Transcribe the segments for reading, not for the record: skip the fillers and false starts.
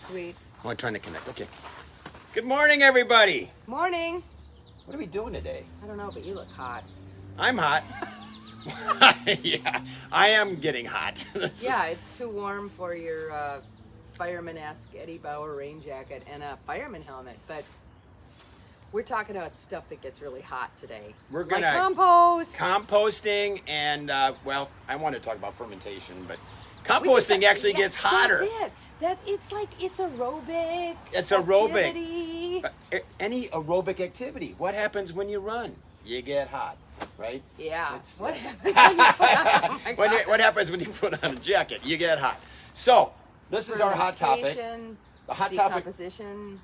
sweet. Oh, I'm trying to connect. Okay. Good morning, everybody. Morning. What are we doing today? I don't know, but you look hot. I'm hot. Yeah, I am getting hot. Yeah, it's too warm for your fireman-esque Eddie Bauer rain jacket and a fireman helmet, but we're talking about stuff that gets really hot today. We're gonna like composting and well, I want to talk about fermentation, but composting actually gets hotter. That's it. It's aerobic. It's aerobic. Activity. Any aerobic activity. What happens when you run? You get hot, right? Yeah. What happens when you put on? Oh my God. What happens when you put on a jacket? You get hot. So this is our hot topic. The hot topic.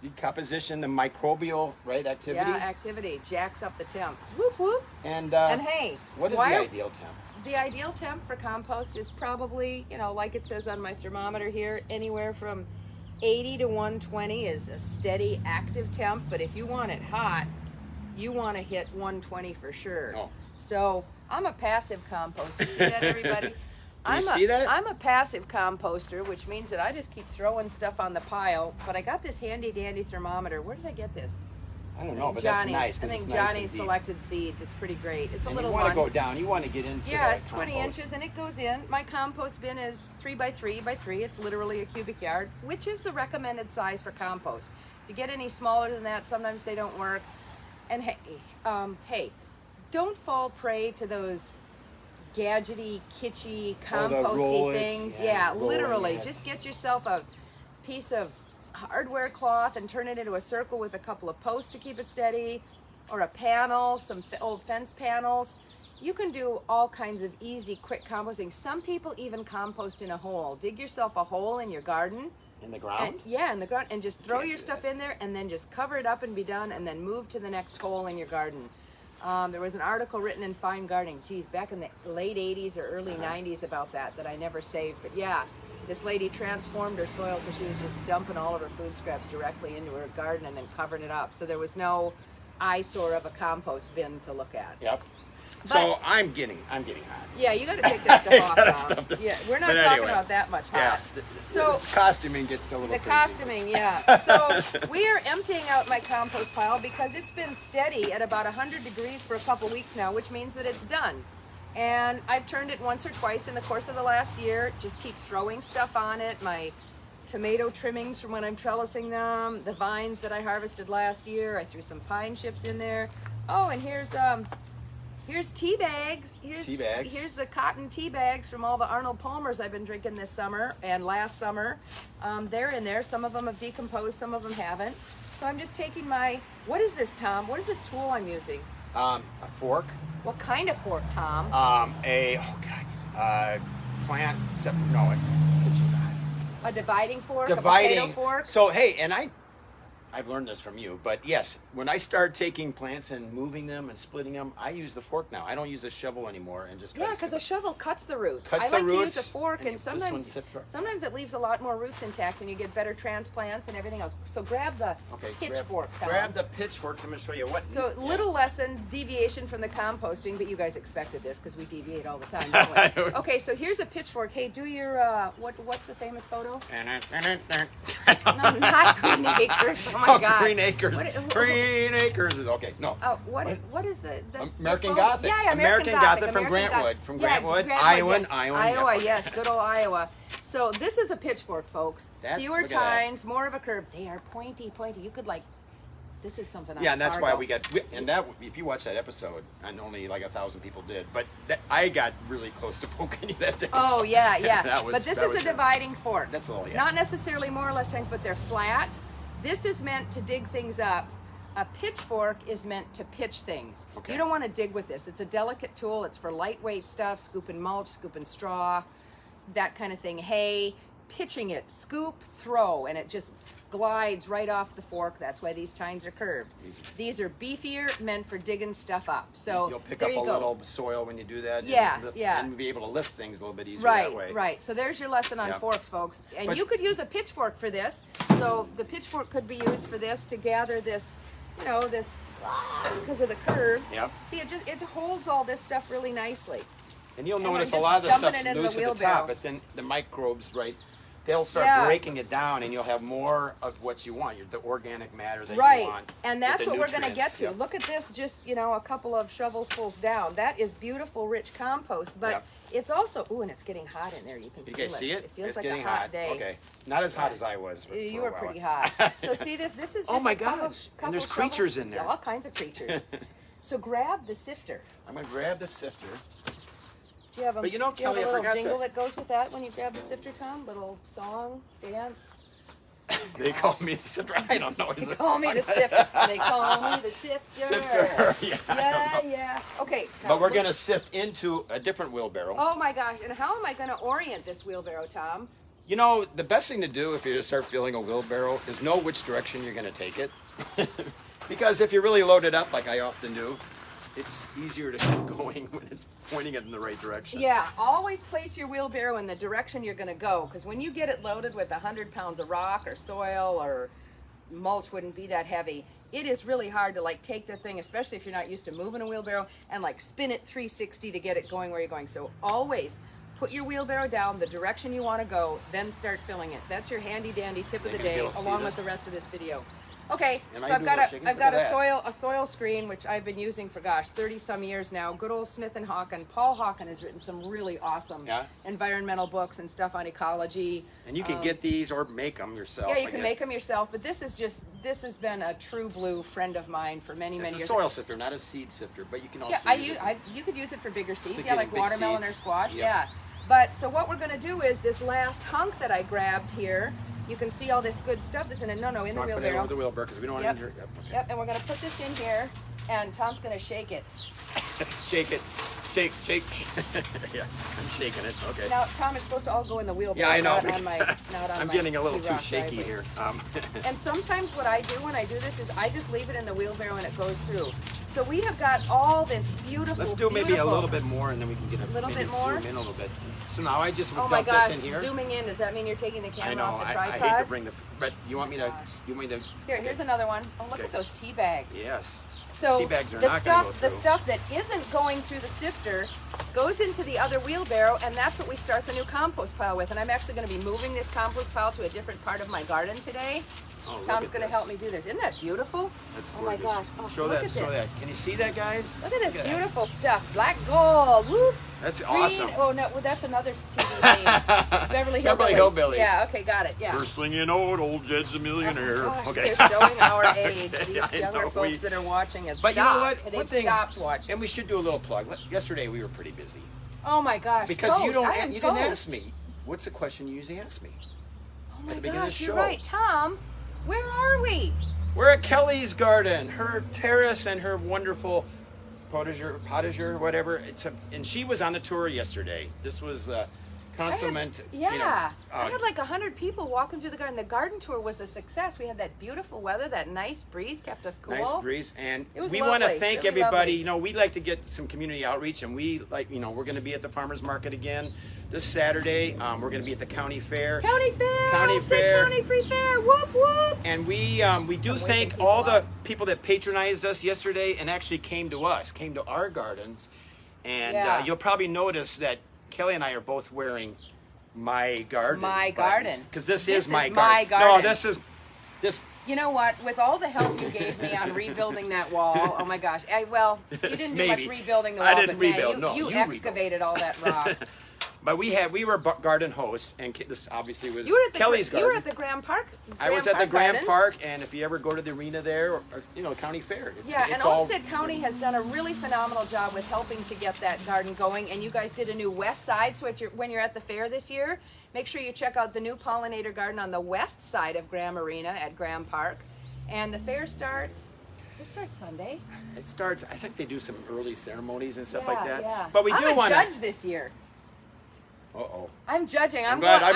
Decomposition, the microbial, right, activity. Yeah, activity jacks up the temp. Whoop whoop. And hey, what is the ideal temp? The ideal temp for compost is probably, like it says on my thermometer here, anywhere from 80 to 120 is a steady active temp. But if you want it hot, you want to hit 120 for sure. Oh. So I'm a passive composter. See that, everybody? See that? I'm a passive composter, which means that I just keep throwing stuff on the pile. But I got this handy dandy thermometer. Where did I get this? I don't know, but that's nice. I think Johnny's Selected Seeds. It's pretty great. It's a little one. You want to go down. You want to get into Yeah, it's compost. 20 inches and it goes in. My compost bin is 3 by 3 by 3. It's literally a cubic yard, which is the recommended size for compost. If you get any smaller than that, sometimes they don't work. And hey, don't fall prey to those gadgety, kitschy, composty things. Yeah, literally. Just get yourself a piece of hardware cloth and turn it into a circle with a couple of posts to keep it steady, or a panel, some old fence panels. You can do all kinds of easy, quick composting. Some people even compost in a hole. Dig yourself a hole in your garden. In the ground? In the ground, and just throw your stuff in there and then just cover it up and be done, and then move to the next hole in your garden. There was an article written in Fine Gardening, back in the late 80s or early 90s about that I never saved. But yeah, this lady transformed her soil because she was just dumping all of her food scraps directly into her garden and then covering it up. So there was no eyesore of a compost bin to look at. Yep. So I'm getting hot. Yeah, you got to take this stuff off. Tom. Yeah, we're not talking about that much hot. Yeah. So costuming gets a little the crazy. Costuming, yeah. So we are emptying out my compost pile because it's been steady at about 100 degrees for a couple weeks now, which means that it's done. And I've turned it once or twice in the course of the last year. Just keep throwing stuff on it. My tomato trimmings from when I'm trellising them, the vines that I harvested last year. I threw some pine chips in there. Oh, and here's tea bags. Here's the cotton tea bags from all the Arnold Palmers I've been drinking this summer and last summer. They're in there. Some of them have decomposed, some of them haven't. So I'm just taking what is this, Tom? What is this tool I'm using? A fork. What kind of fork, Tom? Plant, A dividing fork? Dividing. A potato fork? So, hey, and I've learned this from you, but yes, when I start taking plants and moving them and splitting them, I use the fork now. I don't use a shovel anymore and just because a shovel cuts the roots. I like to use a fork, and sometimes it leaves a lot more roots intact, and you get better transplants and everything else. So grab the pitchfork, Tom. Grab the pitchforks. I'm going to show you what. So little lesson, deviation from the composting, but you guys expected this because we deviate all the time, don't we? Okay, so here's a pitchfork. Hey, do your what's the famous photo? No, not Green Acres. Oh my God. Green Acres. Green Acres is okay. No. What is the American Gothic? Yeah, American Gothic from Grantwood. From Grantwood, Iowa. Iowa, yes, good old Iowa. So this is a pitchfork, folks. Fewer tines, more of a curve. They are pointy. You could this is something. Yeah, and that's why we got. And that, if you watch that episode, and only like 1,000 people did, but I got really close to poking you that day. Oh, so yeah. But this is a dividing fork. That's all. Yeah. Not necessarily more or less things, but they're flat. This is meant to dig things up. A pitchfork is meant to pitch things. Okay. You don't want to dig with this. It's a delicate tool. It's for lightweight stuff, scooping mulch, scooping straw, that kind of thing. Hay, pitching it, scoop, throw, and it just glides right off the fork. That's why these tines are curved. These are beefier, meant for digging stuff up. So you'll pick up a little soil when you do that. And be able to lift things a little bit easier that way. Right. So there's your lesson on forks, folks. And you could use a pitchfork for this. So the pitchfork could be used for this to gather this, this because of the curve. Yep. See, it holds all this stuff really nicely. And you'll notice a lot of the stuff's loose at the top, but then the microbes, right? they'll start Yeah. breaking it down, and you'll have more of what you want, the organic matter that Right, you want. and with that's the what we're going to get nutrients. to. Yep. Look at this, just, you know, a couple of shovelfuls down. That is beautiful, rich compost, but Yep. it's also, ooh, and it's getting hot in there. You can You feel guys see it? It feels It's like getting a hot day. Okay, not as hot as I was. But You for a were while. pretty hot. So see this? This is just Oh my a couple, God. couple And there's shovels- creatures in there. Yeah, all kinds of creatures. So grab the sifter. I'm gonna grab the sifter. Do you have a, But you know, do you have Kelly, I a little forgot jingle to- that goes with that when you grab the sifter, Tom? Little song, dance? They call me the sifter. I don't know. Is They it call me the song? sifter. They call me the sifter. Sifter. Yeah, I Yeah, don't know. yeah. Okay. But we're Tom, gonna sift into a different wheelbarrow. Oh my gosh, and how am I going to orient this wheelbarrow, Tom? You know, the best thing to do if you just start filling a wheelbarrow is know which direction you're gonna take it. Because if you really load it up, like I often do, it's easier to get going when it's pointing it in the right direction. Yeah, always place your wheelbarrow in the direction you're going to go, because when you get it loaded with 100 pounds of rock or soil or mulch wouldn't be that heavy, it is really hard to like take the thing, especially if you're not used to moving a wheelbarrow, and like spin it 360 to get it going where you're going. So always put your wheelbarrow down the direction you want to go, then start filling it. That's your handy dandy tip of the You're gonna be day, able to see along with this? the rest of this video. Okay, Am so I I've got doing shaking? I've got Look a at that. soil screen which I've been using for 30 some years now. Good old Smith and Hawken. Paul Hawken has written some really awesome Yeah? environmental books and stuff on ecology. And you can get these or make them yourself. Yeah, you I can guess. make them yourself, but this has been a true blue friend of mine for many It's a years. soil sifter, not a seed sifter, but you can also Yeah, use it. you could use it for bigger seeds, So yeah, getting like big watermelon seeds. or squash, Yeah. yeah. But so what we're gonna do is this last hunk that I grabbed here, you can see all this good stuff that's in it. No, in the You want to put it wheelbarrow. over the wheelbarrow because we don't want Yep. to injure it. Okay. Yep, and we're gonna put this in here, and Tom's gonna shake it. Shake it. Shake, shake. Yeah, I'm shaking it. Okay. Now, Tom, it's supposed to all go in the wheelbarrow. Yeah, I know. Not on my, not on I'm my getting a little too rock shaky driveway. here. And sometimes what I do when I do this is I just leave it in the wheelbarrow and it goes through. So we have got all this beautiful, Let's do maybe a beautiful- little bit more, and then we can get a Little maybe bit more? zoom in a little bit. So now I just would Oh my dump gosh, this in here. zooming in, does that mean you're taking the I camera know. off the I tripod? hate to bring the. But you want me to? Gosh. You want me to? Here's another one. Oh, look Okay. at those tea bags. Yes. So Tea bags are the not gonna go stuff, the through. stuff that isn't going through the sifter goes into the other wheelbarrow, and that's what we start the new compost pile with. And I'm actually going to be moving this compost pile to a different part of my garden today. Oh, look Tom's at going to this. help me do this. Isn't that beautiful? That's Oh my gorgeous. gosh. Oh, show look that. at Show this. that. Can you see that, guys? Look at this that. beautiful stuff. Black gold. Whoop. That's Green. awesome. Oh no, well, that's another TV name. Beverly Hillbillies. Beverly Hillbillies. Yeah. Okay, got it. Yeah. First thing you know, old Jed's a millionaire. Oh, gosh, Okay. They're showing our age. Okay, These I younger know, folks that are watching it. But you know what? They've One thing- stopped watching. And we should do a little plug. Yesterday we were pretty busy Oh my gosh. because you toast. don't. I am You didn't toast. ask me. What's the question you usually ask me? Oh my the beginning of gosh, the you're show. right. Tom, where are we? We're at Kelly's garden, her terrace, and her wonderful potager, whatever. And she was on the tour yesterday. This was consummate. Yeah. I had like 100 people walking through the garden. The garden tour was a success. We had that beautiful weather, that nice breeze kept us cool. Nice breeze, and It was we want to lovely, thank really everybody. lovely. You know, we like to get some community outreach, and we like, we're going to be at the farmers market again this Saturday. We're going to be at the county fair. County fair. County Olmsted fair. County free fair. Whoop whoop. And we do waking thank people all the up. people that patronized us yesterday and actually came to our gardens. And Yeah. you'll probably notice that Kelly and I are both wearing my garden. My garden. Because this This is my is my garden. No, garden. this. You know what? With all the help you gave me on rebuilding that wall, oh my gosh! You didn't do much Maybe. rebuilding the I wall, didn't but man, rebuild, no, you you rebuilt. excavated all that rock. But we were garden hosts, and this obviously was You were at the Kelly's garden. You were at the Graham Park. I was at the Graham Gardens. Park, and if you ever go to the arena there, or county fair, Yeah, it's and all. Olmsted County has done a really phenomenal job with helping to get that garden going. And you guys did a new west side, so when you're at the fair this year, make sure you check out the new Pollinator garden on the west side of Graham Arena at Graham Park. And the fair starts. Does it start Sunday? It starts. I think they do some early ceremonies and stuff Yeah, like that. yeah. But we I'm do a want to. judge this year. Uh-oh. I'm judging. I'm glad I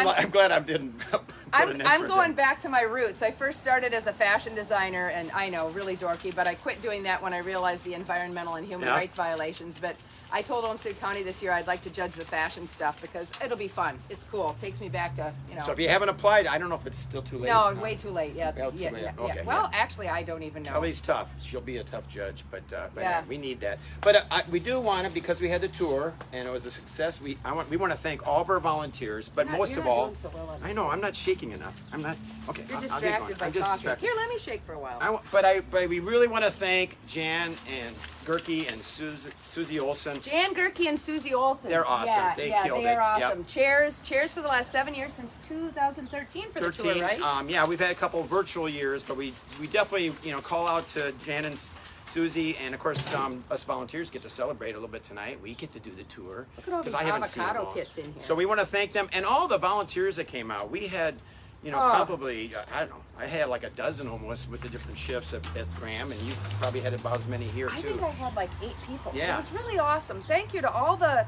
didn't put an I'm effort going in. back to my roots. I first started as a fashion designer, and I know, really dorky, but I quit doing that when I realized the environmental and human Yeah. rights violations. But I told Olmsted County this year I'd like to judge the fashion stuff because it'll be fun. It's cool. It takes me back to, So if you haven't applied, I don't know if it's still too late. No, way too late. Yeah, Well, too yeah, late. yeah, Okay, yeah. Well, yeah. actually, I don't even know. Kelly's tough. She'll be a tough judge, but Yeah. we need that. But we do want to, because we had the tour and it was a success. We want to thank all of our volunteers, but most you're of not all, doing so well on I this. know I'm not shaking enough. I'm not. Okay, You're I'll get distracted going. by I'm just talking. distracted. Here, let me shake for a while. But we really want to thank Jan and Gerke and Susie Olson. Jan Gerke and Susie Olson. They're awesome. Yeah, They yeah, killed they are it. Yep. awesome. Chairs for the last 7 years, since 2013 for the tour, right? Yeah, we've had a couple of virtual years, but we definitely call out to Jan and Susie, and of course us volunteers get to celebrate a little bit tonight. We get to do the tour Look at all these I haven't seen them avocado all. kits in here. So we want to thank them and all the volunteers that came out. We had, probably I don't know. I had like a dozen almost with the different shifts at Graham, and you probably had about as many here I too. think I had like 8 people. Yeah. It was really awesome. Thank you to all the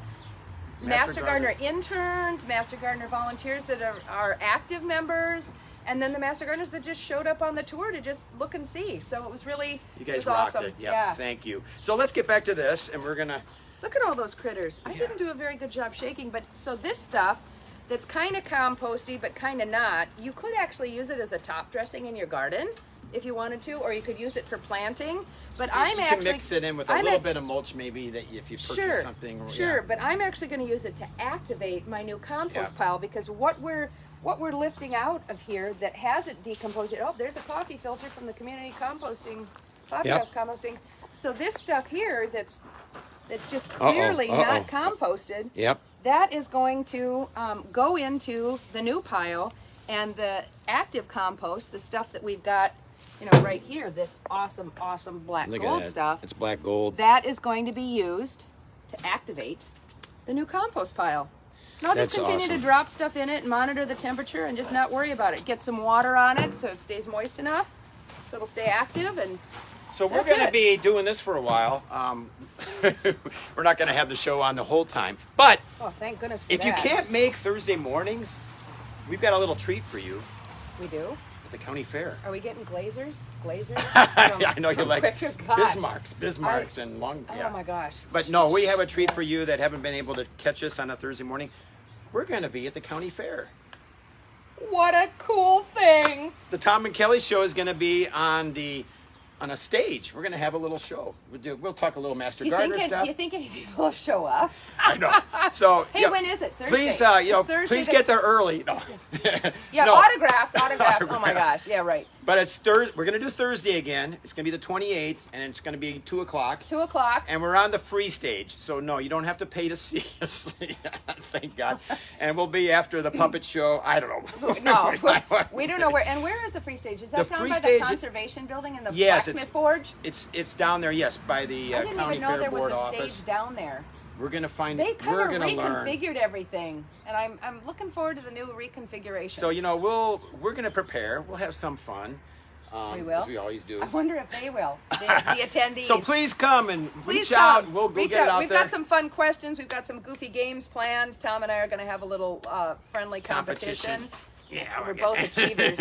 Master Master Gardener interns, Master Gardener volunteers that are active members, and then the Master Gardeners that just showed up on the tour to just look and see. So it was really, You it guys was rocked awesome. it. Yep, Yeah. thank you. So let's get back to this, and we're gonna. Look at all those critters. I didn't do a very good job shaking, but so this stuff that's kind of composty but kind of not, you could actually use it as a top dressing in your garden if you wanted to, or you could use it for planting. But I'm you actually can mix it in with a I'm little at- bit of mulch, maybe that if you purchase Sure, something. sure, Yeah. but I'm actually going to use it to activate my new compost Yeah. pile, because what we're lifting out of here that hasn't decomposed yet. Oh, there's a coffee filter from the community composting, coffee Yep. house composting. So this stuff here that's just clearly not composted. Yep. That is going to go into the new pile, and the active compost, the stuff that we've got, right here, this awesome black Look gold at that. stuff. It's black gold. That is going to be used to activate the new compost pile. And I'll just That's continue to awesome. drop stuff in it and monitor the temperature and just not worry about it. Get some water on it so it stays moist enough, so it'll stay active. And So we're That's going to it. be doing this for a while. We're not going to have the show on the whole time. But oh, thank goodness for if you that. can't make Thursday mornings, we've got a little treat for you We do. at the county fair. Are we getting glazers? Glazers? I know you like Quicker? Gosh. Bismarcks and long. Oh Yeah. my gosh. But no, we have a treat for you that haven't been able to catch us on a Thursday morning. We're going to be at the county fair. What a cool thing. The Tom and Kelly show is going to be on a stage. We're going to have a little show. We'll talk a little Master Gardener stuff. You think any people will show up? I know. So Hey, when is it? Thursday? Please, It's Thursday please the- get there early. No. Yeah, No. autographs. Oh my Autographs. gosh. Yeah, right. But it's Thursday. We're going to do Thursday again. It's going to be the 28th, and it's going to be 2 o'clock. 2 o'clock. And we're on the free stage, so no, you don't have to pay to see us. Thank God. And we'll be after the puppet show. I don't know. No, we don't know where. And where is the free stage? Is that The down free by stage- the conservation building in the Yes, blacksmith it's- forge? It's down there, yes, by the I didn't county even know fair there was board a office. stage down there. We're gonna find. They kind We're of gonna learn. reconfigured everything, and I'm looking forward to the new reconfiguration. So we're gonna prepare. We'll have some fun. We will? As we always do. I wonder if they will, the attendees. So please come and Please reach out. come. We'll go Reach get it out We've there. got some fun questions. We've got some goofy games planned. Tom and I are going to have a little friendly competition. Yeah, We're both achievers.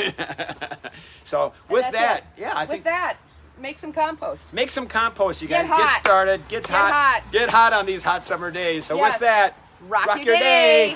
So with that's that, it. yeah, I With think that, make some compost. make some compost, you Get guys. Get hot. started. Get hot. hot. Get hot on these hot summer days. So Yes. with that, Rock your day.